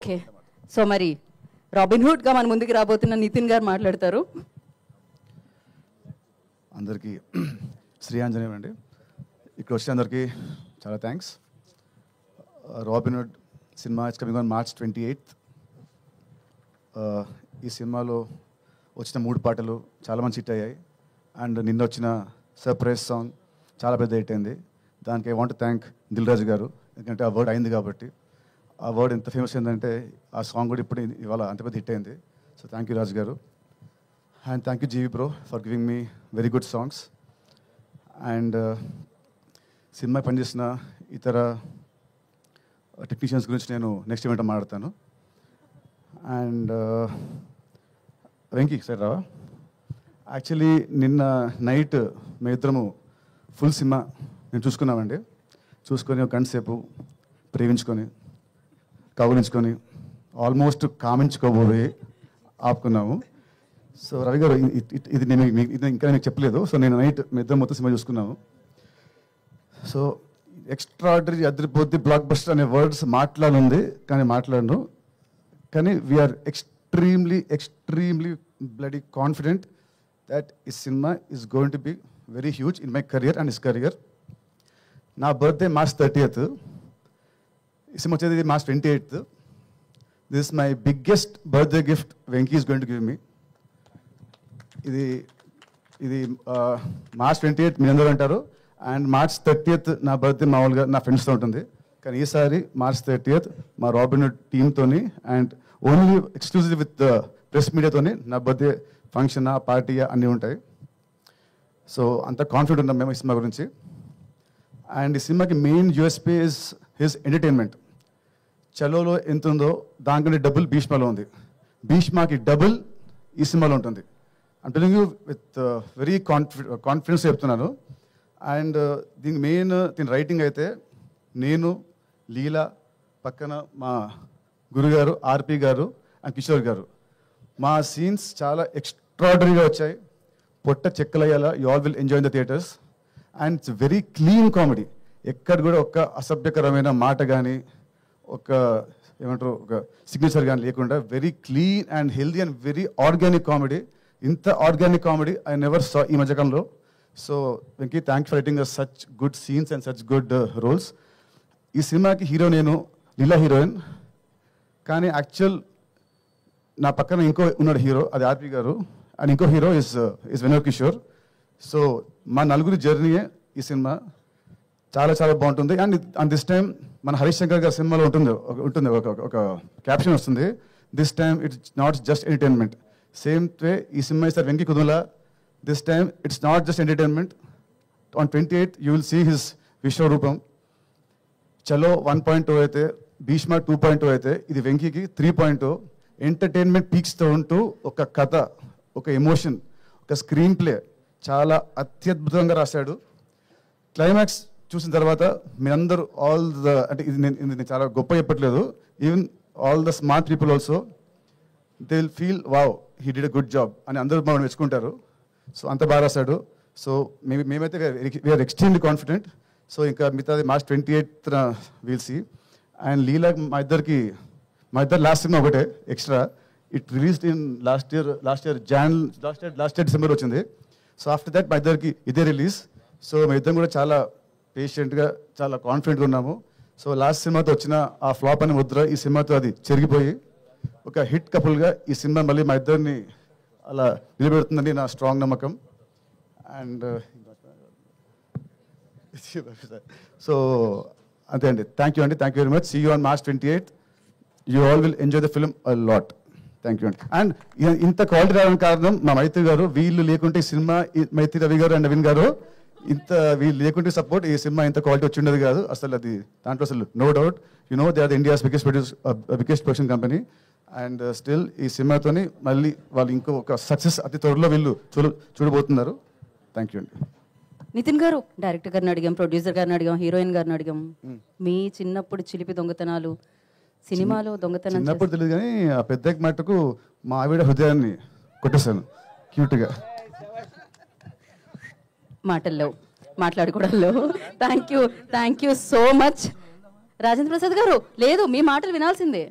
Okay, so మరి robin హుడ్గా మన ముందుకు రాబోతున్న నితిన్ గారు మాట్లాడతారు. అందరికీ శ్రీ ఆంజనేయం అండి. ఇక్కడ వచ్చిన అందరికీ చాలా thanks. Robin hood cinema it's coming on March 28th. ఈ సినిమాలో వచ్చిన 3 పాటలు చాలా మంచి హిట్ అయ్యాయి. అండ్ నిన్న వచ్చిన సర్ప్రైజ్ సాంగ్ చాలా పెద్ద హిట్ అయింది. దానికి I want thank Dil Raju గారు, ఎందుకంటే ఆ వర్డ్ అయింది కాబట్టి. ఆ వర్డ్ ఎంత ఫేమస్ అయిందంటే ఆ సాంగ్ కూడా ఇప్పుడు ఇవాళ అంత పెద్ద హిట్ అయింది. సో థ్యాంక్ యూ రాజు గారు. And thank you GV bro for giving me very good songs. And cinema పనిచేసిన ఇతర టెక్నీషియన్స్ గురించి నేను నెక్స్ట్ ఈవెంట్ మాట్లాడతాను. అండ్ వెంకీ సార్ రావా, యాక్చువల్లీ నిన్న నైట్ మేమిద్దరము ఫుల్ సినిమా మేము చూసుకున్నామండి. చూసుకొని ఒక గంట సేపు ప్రేమించుకొని కౌలించుకొని ఆల్మోస్ట్ కామించుకోబోయి ఆపుకున్నాము. సో రవి గారు ఇది నేను ఇంకా మీకు చెప్పలేదు. సో నేను నైట్ మీ ఇద్దరం మొత్తం సినిమా చూసుకున్నాము. సో ఎక్స్ట్రాడరీ అదిరిపోద్ది బ్లాక్ బస్టర్ అనే వర్డ్స్ మాట్లాడుంది కానీ మాట్లాడను. కానీ we are extremely bloody confident that ఈ cinema is going to be very huge in my career and his career. నా బర్త్డే March 30th. ఈ సినిమా వచ్చేది March 28th. This is my biggest birthday gift Venky is going to give me. ఇది March 28th మీ అందరూ అంటారు, and March 30th నా birthday మామూలుగా నా ఫ్రెండ్స్తో ఉంటుంది. కానీ ఈసారి March 30th మా రాబిన్ హుడ్ టీమ్తోని and only exclusive with press మీడియాతోని నా బర్త్డే ఫంక్షన్ పార్టీ అన్నీ ఉంటాయి. సో అంత కాన్ఫిడెంట్ ఉన్నాం మేము ఈ సినిమా గురించి. అండ్ ఈ సినిమాకి main USP is his entertainment. చలోలో ఎంత ఉందో దానికంటే డబుల్ భీష్మలో ఉంది. భీష్మకి డబుల్ ఈ సినిమాలో ఉంటుంది. I'm telling you with very confidence చెప్తున్నాను. అండ్ దీని మెయిన్ దీని రైటింగ్ అయితే నేను, లీలా, పక్కన మా గురుగారు ఆర్పి గారు అండ్ కిషోర్ గారు. మా సీన్స్ చాలా ఎక్స్ట్రాడనరీగా వచ్చాయి. పొట్ట చెక్కలయ్యేలా you all will enjoy in the theatres. And it's very clean comedy. ఎక్కడ కూడా ఒక అసభ్యకరమైన మాట కానీ ఒక ఏమంటారు ఒక సిగ్నేచర్ కానీ లేకుండా very clean and healthy and very organic comedy. ఇంత organic comedy I never saw ఈ మధ్యకాలంలో. So Venky thanks for writing such good scenes and such good roles. ఈ సినిమాకి హీరో నేను, లీలా హీరోయిన్. కానీ యాక్చువల్ నా పక్కన ఇంకో ఉన్నాడు హీరో, అది ఆర్పి గారు. అండ్ ఇంకో hero is Vinod Kishore. So మా నలుగురి జర్నీయే ఈ సినిమా. చాలా చాలా బాగుంటుంది. అండ్ దిస్ టైం మన హరీష్ శంకర్ గారి సినిమాలో ఉంటుంది ఒక క్యాప్షన్ వస్తుంది, this time it's not just entertainment. Same way ఈ సినిమా ఇస్తారు వెంకీ కుదుల. This time it's not just entertainment. On 28th you will see his విశ్వరూపం. చలో 1.0 అయితే, భీష్మ 2.0 అయితే, ఇది వెంకీకి 3.0. ఎంటర్టైన్మెంట్ పీక్స్తో ఉంటూ ఒక కథ, ఒక ఎమోషన్, ఒక స్క్రీన్ ప్లే చాలా అత్యద్భుతంగా రాశాడు. క్లైమాక్స్ చూసిన తర్వాత మీరందరూ అంటే ఇది నేను చాలా గొప్ప చెప్పట్లేదు, even all the smart people also they will feel wow he did a good job అని అందరూ మనం మెచ్చుకుంటారు. సో అంత బాగా రాశాడు. సో మేమైతే వీఆర్ ఎక్స్ట్రీమ్లీ కాన్ఫిడెంట్. సో ఇంకా మిగతాది March 28th we'll see. And Leela మా ఇద్దరు లాస్ట్ సినిమా ఒకటే extra. It released in last year December వచ్చింది. సో ఆఫ్టర్ దట్ మా ఇద్దరికి ఇదే రిలీజ్. సో మా ఇద్దరం కూడా చాలా పేషెంట్గా చాలా కాన్ఫిడెంట్గా ఉన్నాము. సో లాస్ట్ సినిమాతో వచ్చిన ఆ ఫ్లాప్ అనే ముద్ర ఈ సినిమాతో అది చెరిగిపోయి ఒక హిట్ కపుల్గా ఈ సినిమా మళ్ళీ మా ఇద్దరిని అలా నిలబెడుతుందని నా స్ట్రాంగ్ నమ్మకం. అండ్ సో అంతే అండి. Thank you very much. See you on March 28th. You all will enjoy the film a lot. Thank you అండి. అండ్ ఇంత క్వాలిటీ రావడానికి కారణం మా మైత్రి గారు. వీళ్ళు లేకుంటే ఈ సినిమా, మైత్రి రవి గారు అండ్ నవీన్ గారు, వీళ్ళు లేకుంటే సపోర్ట్ ఈ సినిమా ఇంత క్వాలిటీ వచ్చి ఉండదు కాదు అసలు. అది దాంట్లో అసలు no doubt. They are the India's biggest production company. And still ఈ సినిమాతోని మళ్ళీ వాళ్ళు ఇంకో ఒక సక్సెస్ అతి త్వరలో వీళ్ళు చూడబోతున్నారు. థ్యాంక్ యూ అండి. నితిన్ గారు, డైరెక్టర్ గారిని అడిగాం, ప్రొడ్యూసర్ గారిని అడిగాం, హీరోయిన్ గారిని అడిగాం. మీ చిన్నప్పుడు చిలిపి దొంగతనాలు, సినిమాలో దొంగతనం చిన్నప్పుడు తెలియదు కానీ ఆ పెద్ద మట్టుకు మా ఆవిడ హృదయాన్ని కొట్టేశాను క్యూట్గా. మాటల్లో మాట్లాడుకోవడంలో. Thank you so much. Rajendra Prasad garu, లేదు మీ మాటలు వినాల్సిందే.